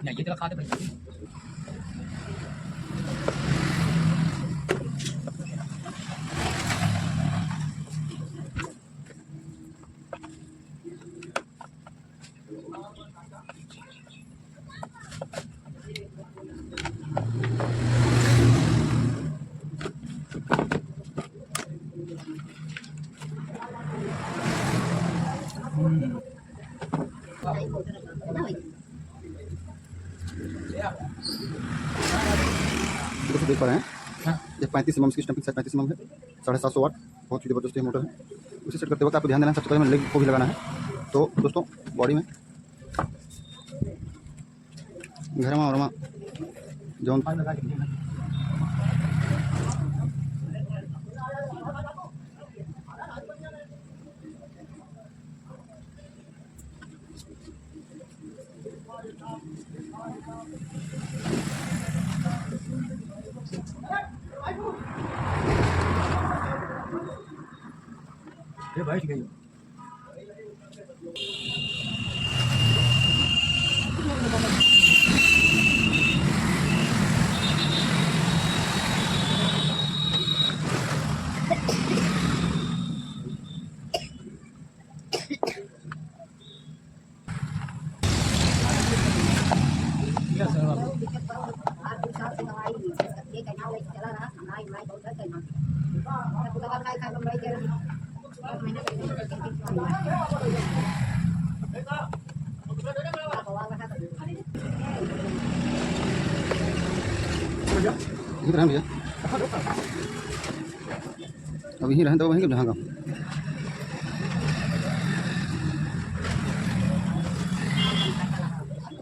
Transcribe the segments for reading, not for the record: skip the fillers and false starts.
नहीं ये तो खाते भाई दोस्तों देख पा रहे हैं ये 35 mm की स्टम्पिंग सेट 35 mm है 750 वाट बहुत ही ज़बरदस्त मोटर है। उसे सेट करते वक्त आपको ध्यान देना है सबसे पहले हमें लेग को भी लगाना है। तो दोस्तों बॉडी में घरमा वरमा जौन ये भाई ठीक है यहीं रहें भैया अब यहीं रहें तो वहीं जहाँ का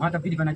हाँ तब भी बना